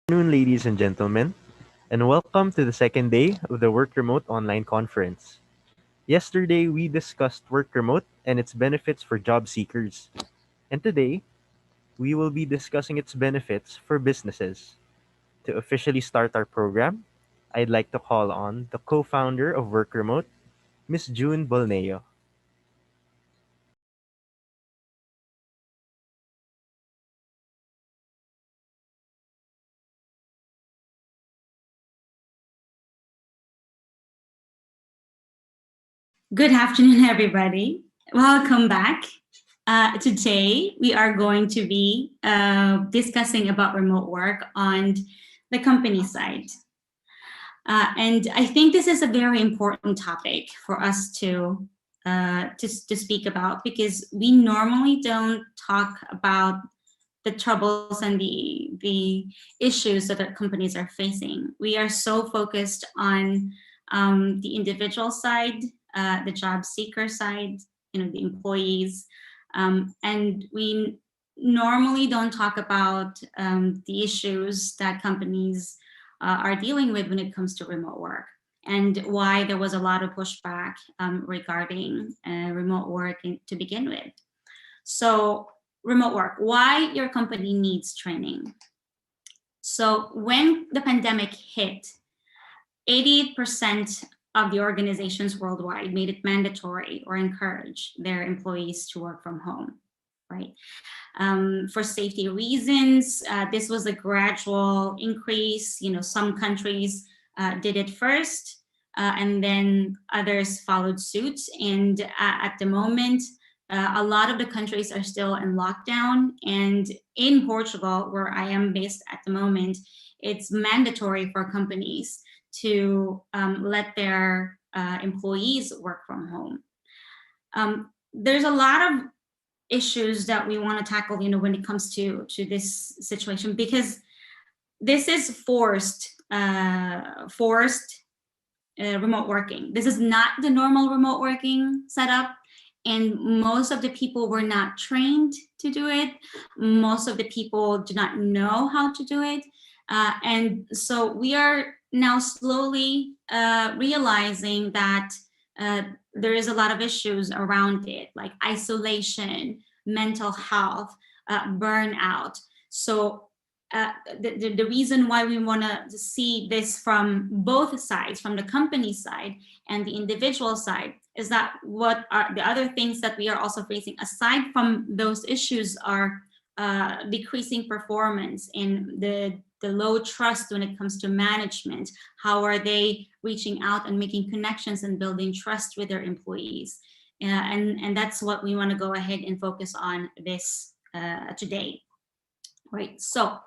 Afternoon, ladies and gentlemen, and welcome to the second day of the Work Remote Online Conference. Yesterday, we discussed work remote and its benefits for job seekers, and today, we will be discussing its benefits for businesses. To officially start our program, I'd like to call on the co founder of Work Remote, Miss June Bolneo. Good afternoon, everybody. Welcome back. Today, we are going to be discussing about remote work on the company side. And I think this is a very important topic for us to speak about because we normally don't talk about the troubles and the issues that our companies are facing. We are so focused on the individual side, the job seeker side, the employees, and we normally don't talk about the issues that companies are dealing with when it comes to remote work and why there was a lot of pushback regarding remote work to begin with. So remote work, why your company needs training. So when the pandemic hit, 88% of the organizations worldwide made it mandatory or encourage their employees to work from home, right? For safety reasons, this was a gradual increase. Some countries did it first, and then others followed suit. And at the moment, a lot of the countries are still in lockdown. And in Portugal, where I am based at the moment, it's mandatory for companies to let their employees work from home. There's a lot of issues that we want to tackle, when it comes to this situation, because this is forced remote working. This is not the normal remote working setup, and most of the people were not trained to do it. Most of the people do not know how to do it, and so we are now slowly realizing that there is a lot of issues around it, like isolation, mental health, burnout. So the reason why we want to see this from both sides, from the company side and the individual side, is that what are the other things that we are also facing aside from those issues are decreasing performance and the low trust when it comes to management. How are they reaching out and making connections and building trust with their employees? And that's what we want to go ahead and focus on this today. Right. So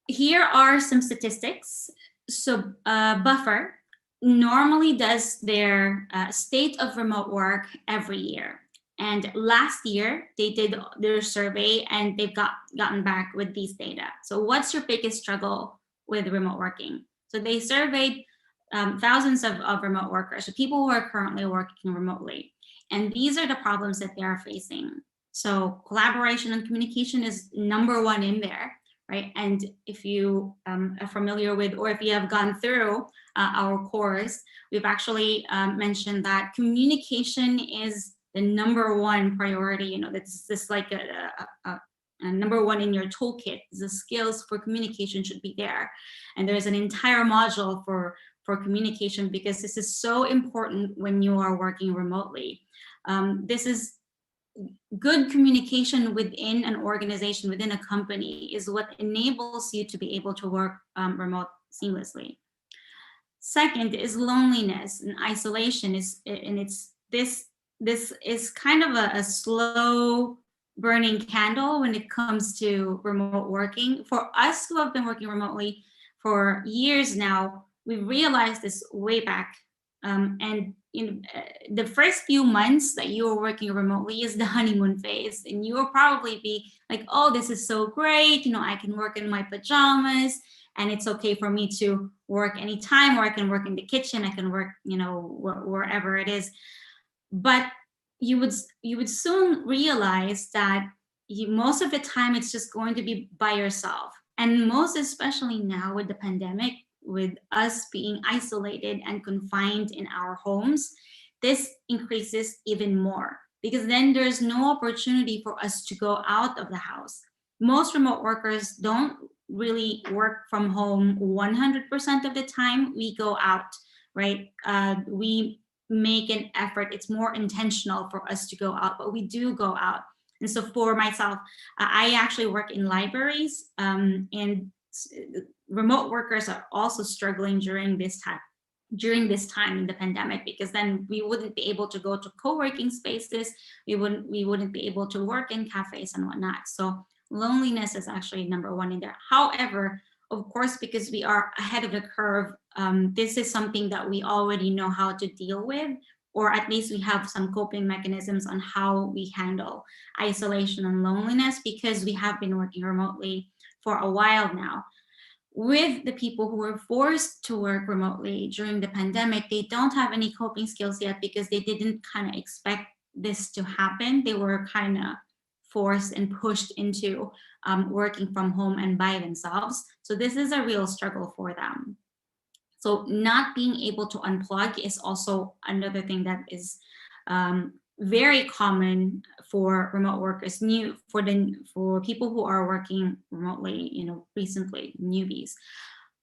here are some statistics. So Buffer normally does their state of remote work every year. And last year, they did their survey and they've gotten back with these data. So what's your biggest struggle with remote working? So they surveyed thousands of remote workers, so people who are currently working remotely. And these are the problems that they are facing. So collaboration and communication is number one in there, right? And if you are familiar with, or if you have gone through our course, we've actually mentioned that communication is the number one priority. That's just like a number one in your toolkit. The skills for communication should be there. And there's an entire module for communication because this is so important when you are working remotely. This is good communication within an organization, within a company, is what enables you to be able to work remote seamlessly. Second is loneliness and isolation. This is kind of a slow burning candle when it comes to remote working. For us who have been working remotely for years now, we realized this way back. And the first few months that you are working remotely is the honeymoon phase, and you will probably be like, oh, this is so great, I can work in my pajamas and it's okay for me to work anytime, or I can work in the kitchen, I can work wherever it is. But you would soon realize that most of the time it's just going to be by yourself. And most especially now with the pandemic, with us being isolated and confined in our homes, this increases even more because then there's no opportunity for us to go out of the house. Most remote workers don't really work from home 100% of the time. We go out, right? We make an effort. It's more intentional for us to go out, but we do go out. And so for myself, I actually work in libraries, and remote workers are also struggling during this time in the pandemic, because then we wouldn't be able to go to co-working spaces, we wouldn't be able to work in cafes and whatnot. So loneliness is actually number one in there. However, of course, because we are ahead of the curve, this is something that we already know how to deal with, or at least we have some coping mechanisms on how we handle isolation and loneliness, because we have been working remotely for a while now. With the people who were forced to work remotely during the pandemic, they don't have any coping skills yet because they didn't kind of expect this to happen. They were kind of forced and pushed into working from home and by themselves. So this is a real struggle for them. So not being able to unplug is also another thing that is very common for remote workers, new for people who are working remotely, recently newbies.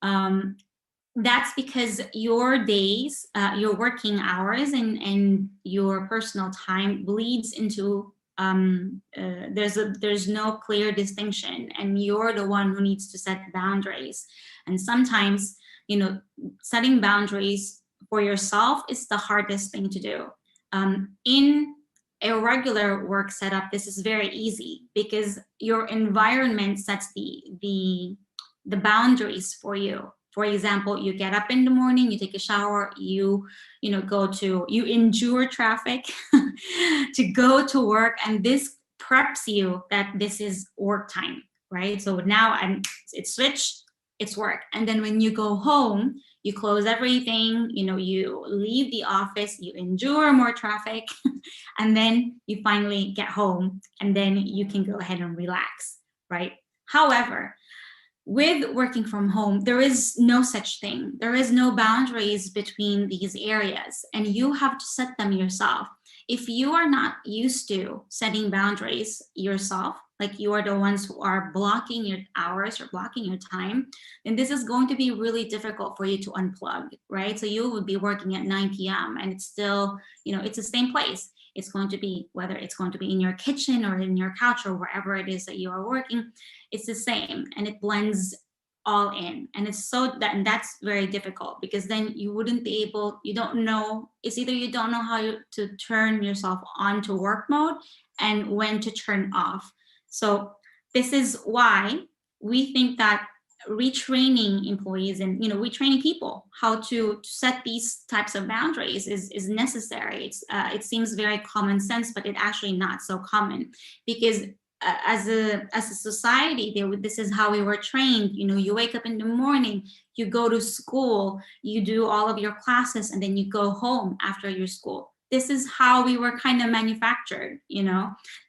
Um, that's because your days, your working hours, and your personal time bleeds into, there's no clear distinction, and you're the one who needs to set boundaries. And sometimes, setting boundaries for yourself is the hardest thing to do. In a regular work setup, this is very easy because your environment sets the boundaries for you. For example, you get up in the morning, you take a shower, you endure traffic to go to work, and this preps you that this is work time, right? So now it's switched, it's work. And then when you go home, you close everything, you leave the office, you endure more traffic, and then you finally get home, and then you can go ahead and relax, right? However, with working from home, there is no such thing. There is no boundaries between these areas, and you have to set them yourself. If you are not used to setting boundaries yourself, like you are the ones who are blocking your hours or blocking your time, then this is going to be really difficult for you to unplug, right? So you would be working at 9 p.m. and it's still, it's the same place. It's going to be, whether it's going to be in your kitchen or in your couch or wherever it is that you are working, it's the same, and it blends all in. And and that's very difficult, because then you don't know, it's either you don't know how to turn yourself on to work mode and when to turn off. So this is why we think that retraining employees and retraining people how to set these types of boundaries is necessary. It seems very common sense, but it actually not so common, because as a society, this is how we were trained. You wake up in the morning, you go to school, you do all of your classes, and then you go home after your school. This is how we were kind of manufactured.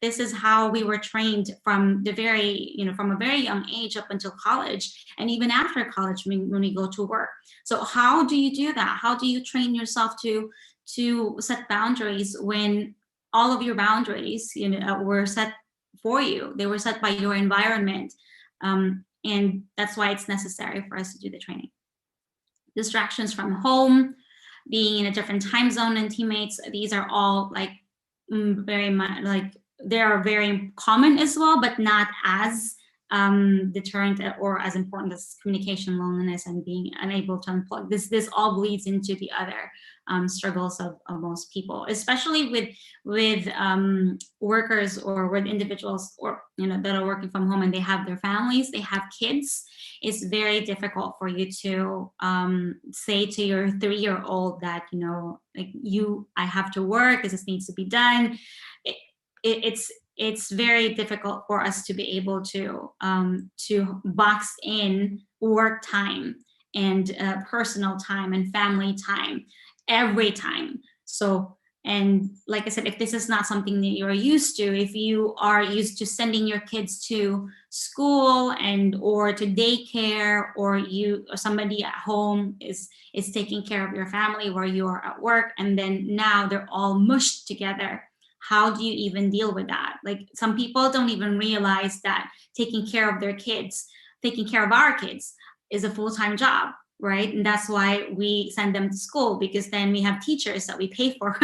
This is how we were trained from a very young age up until college, and even after college when we go to work. So how do you do that? How do you train yourself to set boundaries when all of your boundaries were set for you? They were set by your environment. And that's why it's necessary for us to do the training. Distractions from home, being in a different time zone and teammates, these are all like very much like, they are very common as well, but not as deterrent or as important as communication, loneliness, and being unable to unplug. This all bleeds into the other struggles of most people, especially with workers or with individuals, or that are working from home and they have their families, they have kids. It's very difficult for you to say to your 3-year-old that like, I have to work, this needs to be done. It's very difficult for us to be able to box in work time and personal time and family time every time. So And like I said, if this is not something that you're used to, if you are used to sending your kids to school and or to daycare, or you or somebody at home is taking care of your family where you are at work, and then now they're all mushed together, how do you even deal with that? Like, some people don't even realize that taking care of their kids, taking care of our kids, is a full-time job, right? And that's why we send them to school, because then we have teachers that we pay for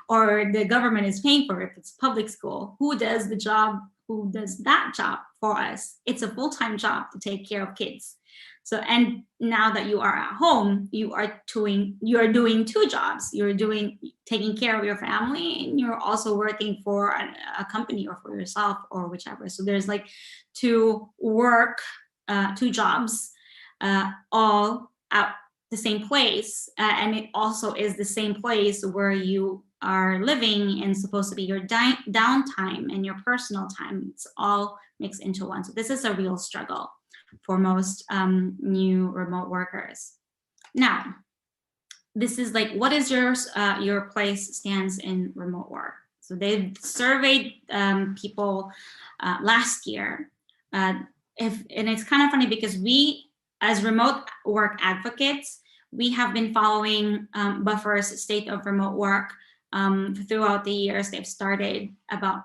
or the government is paying for. If it's public school, who does the job, who does that job for us? It's a full-time job to take care of kids. So, and now that you are at home, you are doing two jobs. You're doing taking care of your family, and you're also working for a company or for yourself or whichever. So there's like two jobs, all at the same place, and it also is the same place where you are living and supposed to be your downtime and your personal time. It's all mixed into one. So this is a real struggle for most new remote workers. Now, this is like, what is your place stands in remote work? So they've surveyed people last year. And it's kind of funny because we, as remote work advocates, we have been following Buffer's state of remote work throughout the years. They've started about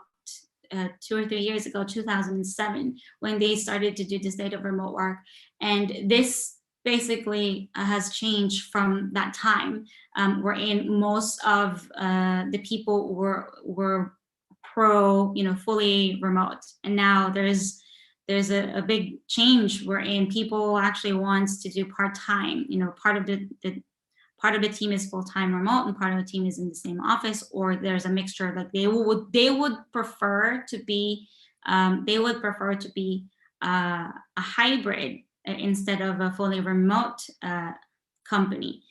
2 or 3 years ago, 2007, when they started to do the state of remote work. And this basically has changed from that time, wherein most of the people were pro, fully remote. And now there's a big change wherein people actually wants to do part-time. Part of the team is full-time remote and part of the team is in the same office, or there's a mixture. Like they would prefer to be a hybrid instead of a fully remote company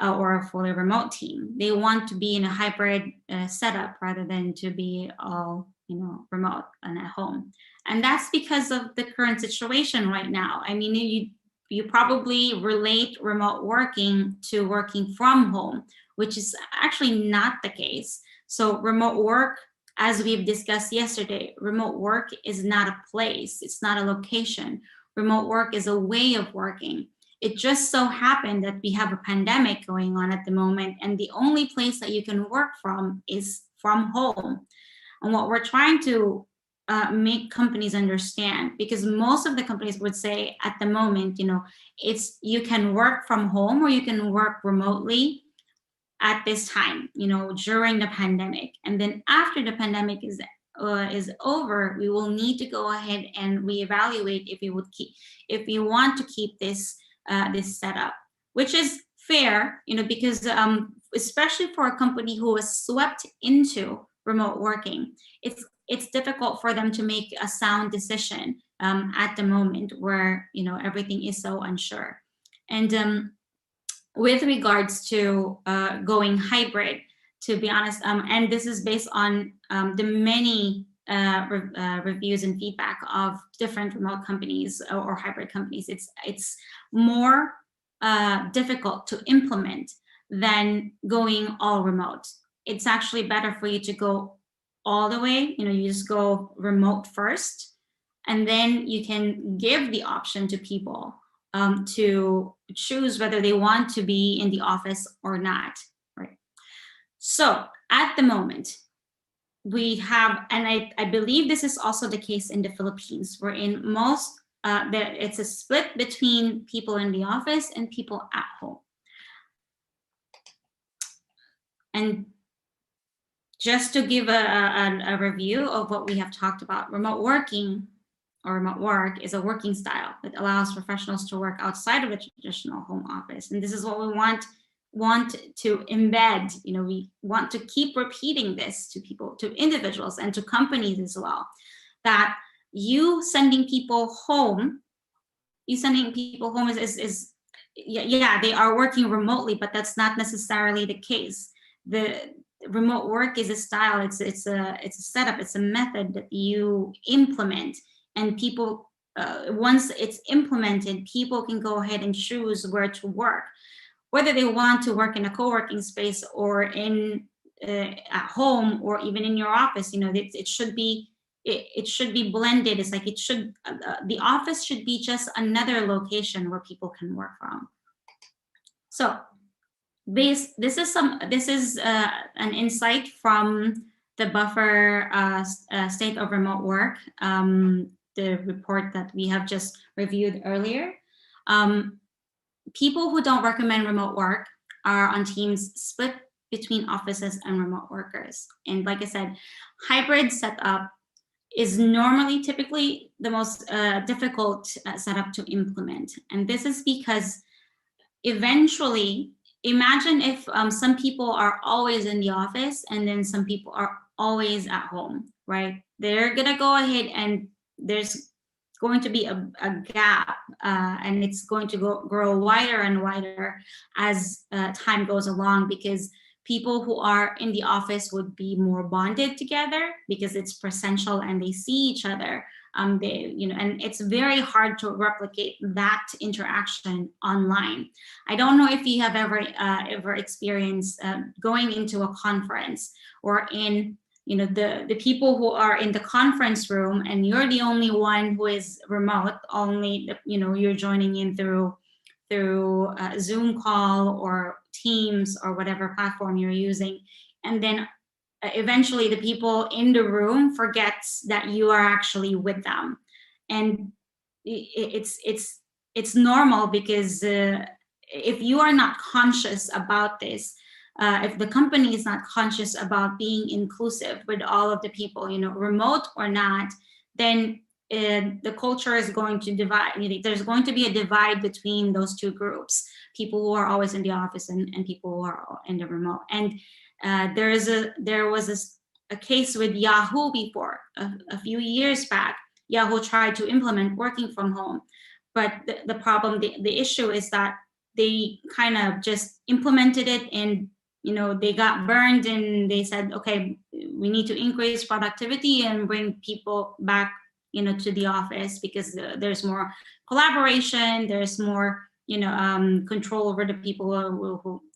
or a fully remote team. They want to be in a hybrid setup rather than to be all remote and at home. And that's because of the current situation right now. I mean, you probably relate remote working to working from home, which is actually not the case. So remote work, as we've discussed yesterday, remote work is not a place, it's not a location. Remote work is a way of working. It just so happened that we have a pandemic going on at the moment, and the only place that you can work from is from home. And what we're trying to make companies understand, because most of the companies would say at the moment, it's you can work from home or you can work remotely at this time, during the pandemic. And then after the pandemic is over, we will need to go ahead and reevaluate if we want to keep this setup, which is fair, because especially for a company who was swept into remote working, it's difficult for them to make a sound decision at the moment where everything is so unsure. And with regards to going hybrid, to be honest, and this is based on the many reviews and feedback of different remote companies or hybrid companies, it's more difficult to implement than going all remote. It's actually better for you to go all the way. You just go remote first, and then you can give the option to people to choose whether they want to be in the office or not, right? So at the moment, we have, and I believe this is also the case in the Philippines, where in most, it's a split between people in the office and people at home. And just to give a review of what we have talked about, remote working or remote work is a working style that allows professionals to work outside of a traditional home office. And this is what we want to embed. We want to keep repeating this to people, to individuals, and to companies as well, that you sending people home is they are working remotely, but that's not necessarily the case. The remote work is a style, it's a setup, it's a method that you implement, and people, once it's implemented, people can go ahead and choose where to work, whether they want to work in a co-working space or in at home or even in your office. It should be, it should be blended. It's like it should, the office should be just another location where people can work from. So this is an insight from the Buffer state of remote work, the report that we have just reviewed earlier. People who don't recommend remote work are on teams split between offices and remote workers. And like I said, hybrid setup is normally typically the most difficult setup to implement. And this is because eventually, imagine if some people are always in the office and then some people are always at home, right? They're gonna go ahead and there's going to be a gap, and it's going to grow wider and wider as time goes along, because people who are in the office would be more bonded together because it's presential and they see each other. And it's very hard to replicate that interaction online. I don't know if you have ever experienced going into a conference or in, the people who are in the conference room and you're the only one who is remote, only, you're joining in through a Zoom call or Teams or whatever platform you're using. And then eventually the people in the room forgets that you are actually with them. And it's normal because if you are not conscious about this, if the company is not conscious about being inclusive with all of the people, remote or not, then the culture is going to divide. There's going to be a divide between those two groups: people who are always in the office and people who are in the remote. And there was a case with Yahoo before, a few years back. Yahoo tried to implement working from home, but the problem, the issue is that they kind of just implemented it, and they got burned, and they said, okay, we need to increase productivity and bring people back to the office because there's more collaboration, there's more control over the people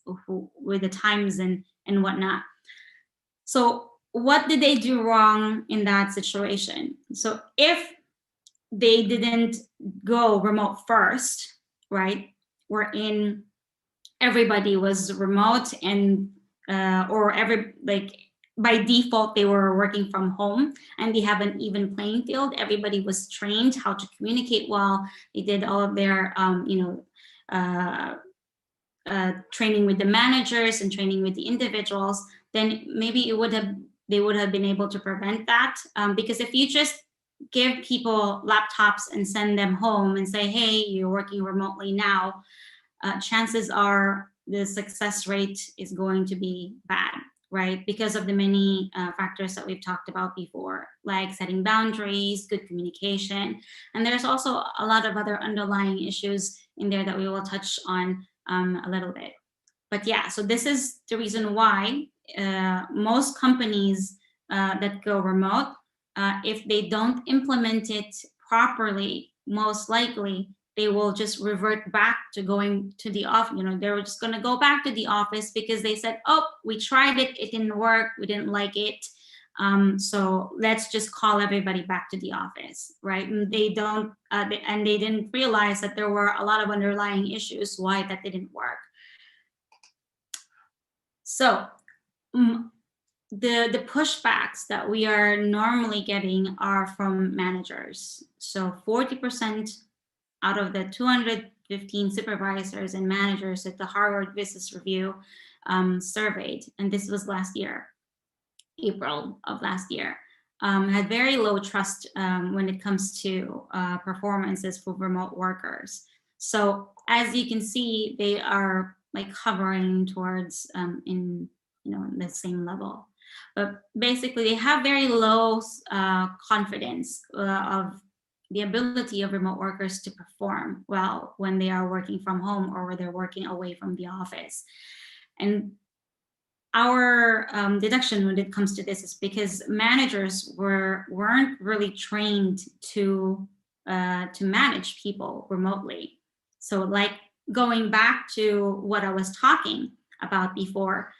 who with the times and whatnot. So what did they do wrong in that situation? So if they didn't go remote first, right, wherein everybody was remote, and or by default they were working from home and they have an even playing field, everybody was trained how to communicate well, they did all of their uh, training with the managers and training with the individuals, then maybe they would have been able to prevent that. Because if you just give people laptops and send them home and say, hey, you're working remotely now, chances are the success rate is going to be bad, right? Because of the many factors that we've talked about before, like setting boundaries, good communication. And there's also a lot of other underlying issues in there that we will touch on a little bit. But yeah, so this is the reason why most companies that go remote, if they don't implement it properly, most likely they will just revert back to going to the office. They're just going to go back to the office because they said, oh, we tried it, it didn't work, we didn't like it. So let's just call everybody back to the office, right? And they don't, and they didn't realize that there were a lot of underlying issues why that didn't work. So the pushbacks that we are normally getting are from managers. So 40% out of the 215 supervisors and managers that the Harvard Business Review surveyed, and this was last year, April of last year, had very low trust when it comes to performances for remote workers. So as you can see, they are like hovering towards in the same level. But basically, they have very low confidence of the ability of remote workers to perform well when they are working from home or where they're working away from the office. And our deduction when it comes to this is because managers weren't really trained to manage people remotely. So like going back to what I was talking about before,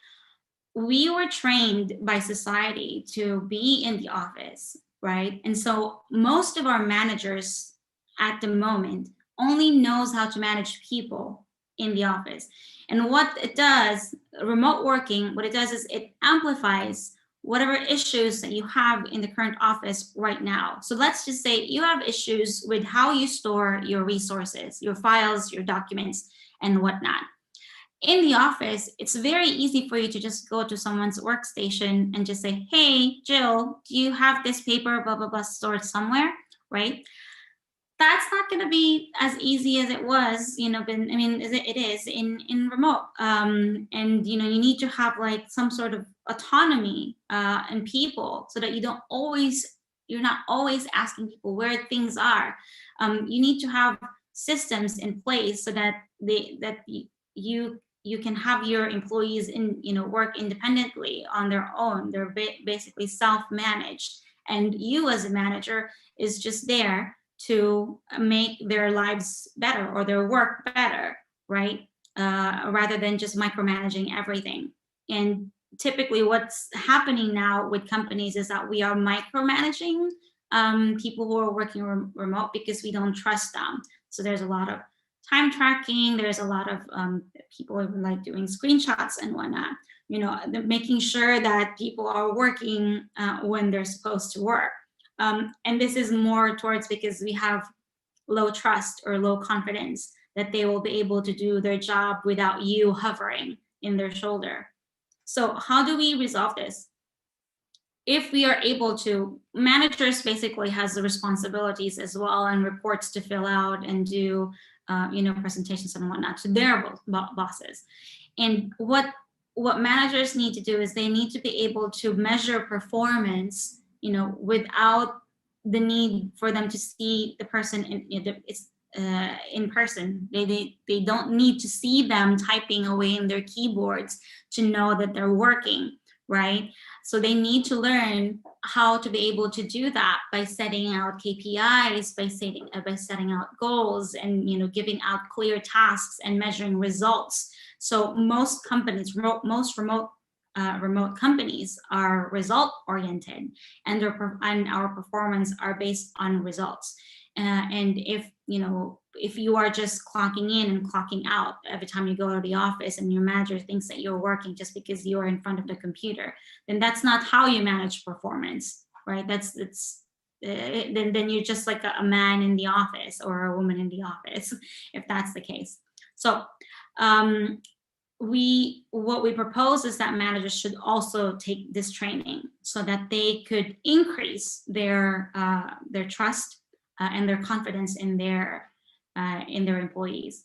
we were trained by society to be in the office, right? And so most of our managers at the moment only knows how to manage people in the office. And what it does, remote working, what it does is it amplifies whatever issues that you have in the current office right now. So let's just say you have issues with how you store your resources, your files, your documents, and whatnot. In the office, it's very easy for you to just go to someone's workstation and just say, hey, Jill, do you have this paper, blah, blah, blah, stored somewhere, right? That's not going to be as easy as it was, I mean, it is in remote. And, you need to have like some sort of autonomy in people so that you're not always asking people where things are. You need to have systems in place so that you can have your employees work independently on their own. They're basically self-managed, and you as a manager is just there to make their lives better or their work better, right? Rather than just micromanaging everything. And typically, what's happening now with companies is that we are micromanaging people who are working remote because we don't trust them. So there's a lot of time tracking. There's a lot of people who like doing screenshots and whatnot. Making sure that people are working when they're supposed to work. And this is more towards because we have low trust or low confidence that they will be able to do their job without you hovering in their shoulder. So how do we resolve this? If we are able to, managers basically has the responsibilities as well and reports to fill out and do presentations and whatnot to their bosses. And what managers need to do is they need to be able to measure performance without the need for them to see the person in person. They don't need to see them typing away in their keyboards to know that they're working, right? So they need to learn how to be able to do that by setting out KPIs, by setting out goals, and giving out clear tasks and measuring results. So most companies, most remote companies are result oriented, and our performance are based on results. And if you are just clocking in and clocking out every time you go to the office and your manager thinks that you're working just because you're in front of the computer, then that's not how you manage performance, right? Then you're just like a man in the office or a woman in the office, if that's the case. So what we propose is that managers should also take this training so that they could increase their trust and their confidence in their employees.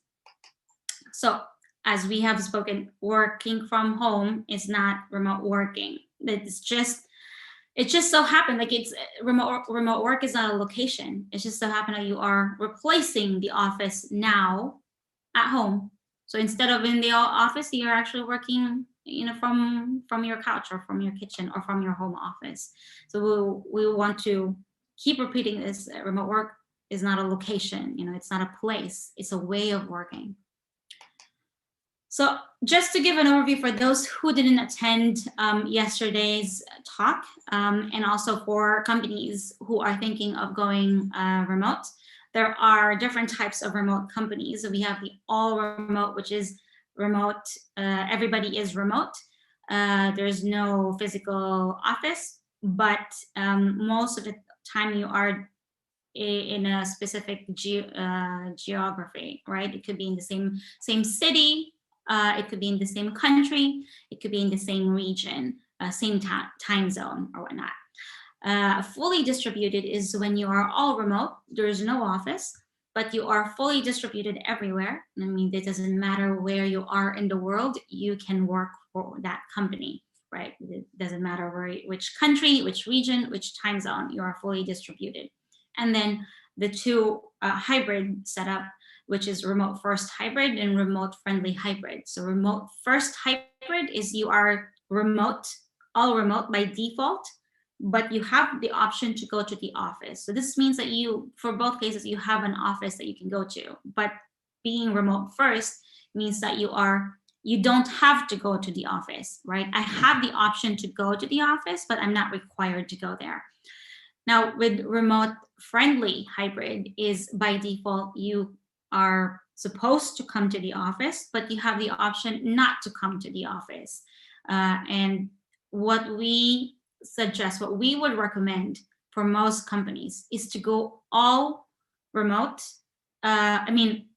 So as we have spoken, working from home is not remote working. It just so happened like it's remote work is not a location. It just so happened that you are replacing the office now at home. So instead of in the office, you're actually working, from your couch or from your kitchen or from your home office. So we want to keep repeating this. Remote work is not a location, it's not a place. It's a way of working. So just to give an overview for those who didn't attend yesterday's talk, and also for companies who are thinking of going remote, there are different types of remote companies. So we have the all remote, which is remote, everybody is remote. There's no physical office, but most of the time you are in a specific geography, right? It could be in the same city, it could be in the same country, it could be in the same region, same time zone or whatnot. Fully distributed is when you are all remote, there's no office, but you are fully distributed everywhere. I mean, it doesn't matter where you are in the world, you can work for that company, right? It doesn't matter which country, which region, which time zone, you are fully distributed. And then the two hybrid setup, which is remote first hybrid and remote friendly hybrid. So remote first hybrid is you are all remote by default, but you have the option to go to the office. So this means that for both cases, you have an office that you can go to. But being remote first means that you are you don't have to go to the office, right? I have the option to go to the office, but I'm not required to go there. Now, with remote friendly hybrid is by default, you are supposed to come to the office, but you have the option not to come to the office. And what we suggest, what we would recommend for most companies is to go all remote. I mean,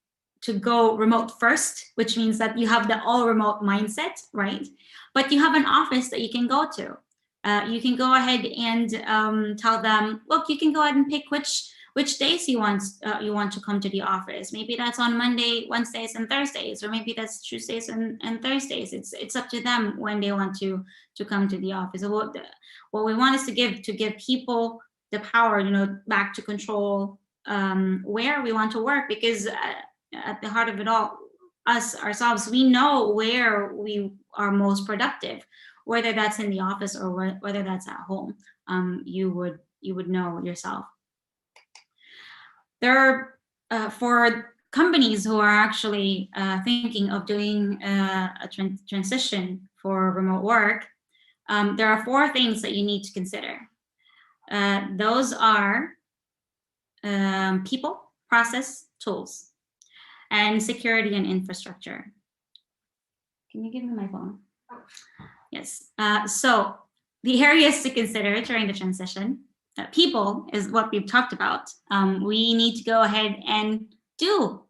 to go remote first, which means that you have the all remote mindset, right? But you have an office that you can go to. You can go ahead and tell them, look, you can go ahead and pick which days you want to come to the office. Maybe that's on Monday, Wednesdays, and Thursdays, or maybe that's Tuesdays and Thursdays. It's up to them when they want to come to the office. So what we want is to give people the power, back to control where we want to work, because at the heart of it all, us ourselves, we know where we are most productive, whether that's in the office or whether that's at home. You would know yourself. There are for companies who are actually thinking of doing a transition for remote work, there are four things that you need to consider. Those are people, process, tools, and security and infrastructure. Can you give me my phone? Yes. So the areas to consider during the transition. People is what we've talked about. We need to go ahead and do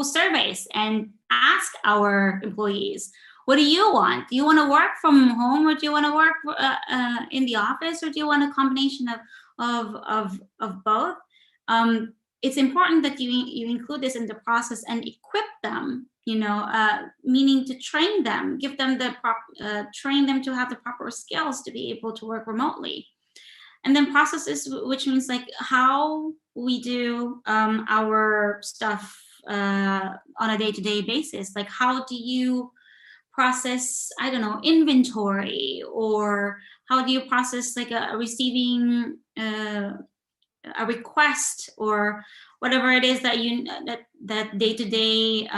surveys and ask our employees, what do you want? Do you want to work from home, or do you want to work in the office, or do you want a combination of both? It's important that you include this in the process and equip them, meaning to train them, give them train them to have the proper skills to be able to work remotely. And then processes, which means like how we do our stuff on a day-to-day basis. Like, how do you process, I don't know, inventory, or how do you process like a receiving a request, or whatever it is that day-to-day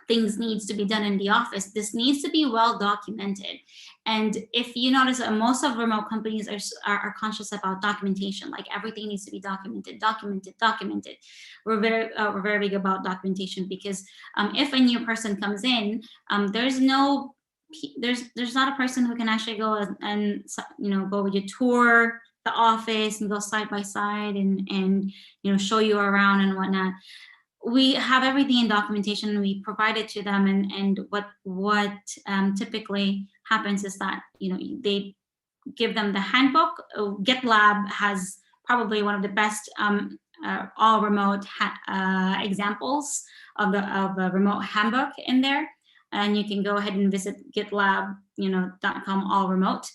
things needs to be done in the office. This needs to be well documented. And if you notice, most of remote companies are conscious about documentation. Like, everything needs to be documented. We're very big about documentation, because if a new person comes in, there's not a person who can actually go and go with you, tour the office and go side by side and show you around and whatnot. We have everything in documentation. We provide it to them, and what typically happens is that they give them the handbook. GitLab has probably one of the best all remote examples of a remote handbook in there, and you can go ahead and visit gitlab.com all remote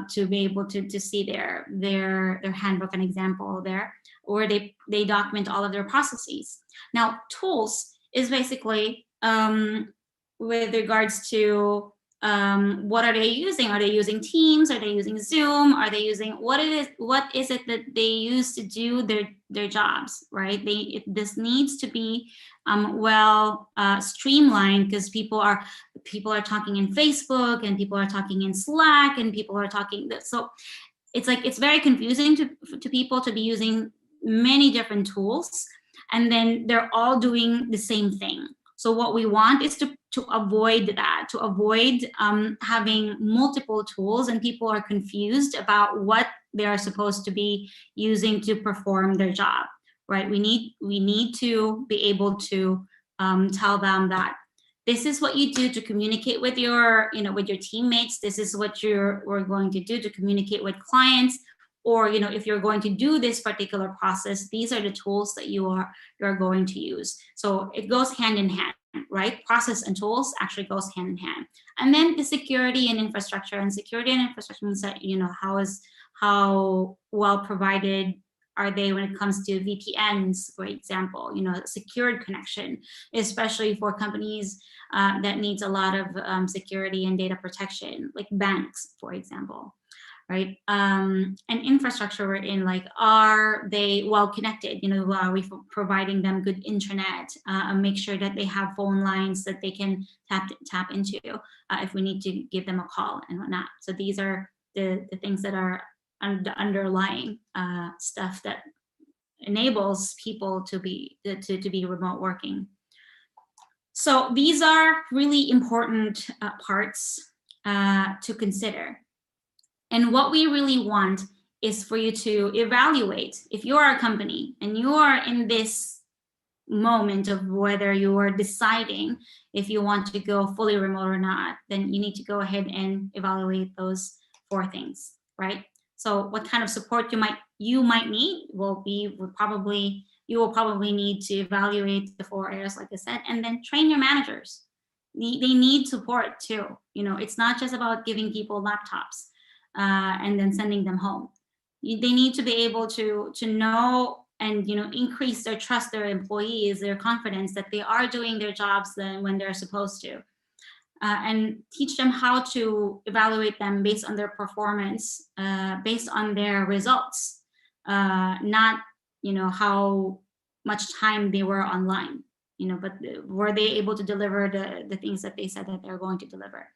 to be able to see their handbook and example there, or they document all of their processes. Now, tools is basically with regards to what are they using? Are they using Teams? Are they using Zoom? Are they using what is it that they use to do their jobs, right? This needs to be well streamlined, because people are talking in Facebook, and people are talking in Slack, and people are talking so it's very confusing to people to be using many different tools, and then they're all doing the same thing. So what we want is to avoid that, to avoid having multiple tools and people are confused about what they are supposed to be using to perform their job, right? We need to be able to tell them that this is what you do to communicate with your teammates. This is what we're going to do to communicate with clients. Or if you're going to do this particular process, these are the tools that you're going to use. So it goes hand in hand, right? Process and tools actually goes hand in hand. And then the security and infrastructure. And security and infrastructure means that how well provided are they when it comes to VPNs, for example, secured connection, especially for companies that needs a lot of security and data protection, like banks, for example. right? And infrastructure we're in, like, are they well connected? Are we providing them good internet? And make sure that they have phone lines that they can tap into if we need to give them a call and whatnot. So these are the things that are the underlying stuff that enables people to be remote working. So these are really important parts to consider. And what we really want is for you to evaluate, if you are a company and you are in this moment of whether you are deciding if you want to go fully remote or not, then you need to go ahead and evaluate those four things, right? So what kind of support you might need you will probably need to evaluate the four areas, like I said, and then train your managers. They need support too. It's not just about giving people laptops and then sending them home. They need to be able to know and increase their trust, their employees, their confidence that they are doing their jobs when they're supposed to, and teach them how to evaluate them based on their performance, based on their results, not how much time they were online, but were they able to deliver the things that they said that they're going to deliver.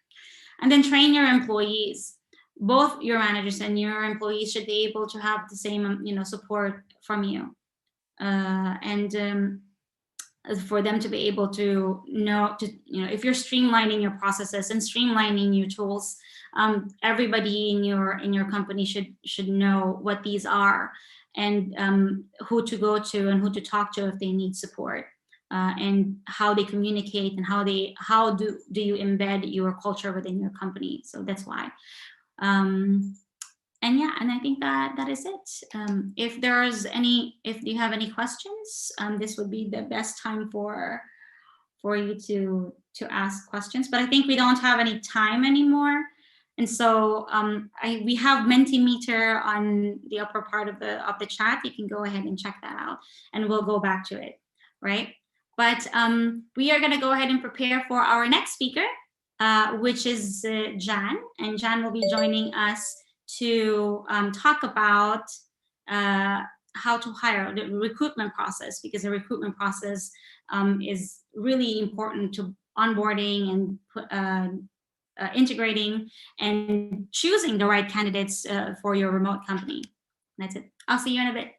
And then train your employees. Both your managers and your employees should be able to have the same support from you, and for them to be able to know if you're streamlining your processes and streamlining your tools, everybody in your company should know what these are, and who to go to and who to talk to if they need support, and how they communicate, and how do you embed your culture within your company. So that's why. And yeah, and I think that is it. If you have any questions, this would be the best time for you to ask questions. But I think we don't have any time anymore, and so we have Mentimeter on the upper part of the chat. You can go ahead and check that out, and we'll go back to it, right? But we are going to go ahead and prepare for our next speaker, which is Jan, and Jan will be joining us to talk about how to hire, the recruitment process, because the recruitment process is really important to onboarding and integrating and choosing the right candidates for your remote company. That's it. I'll see you in a bit.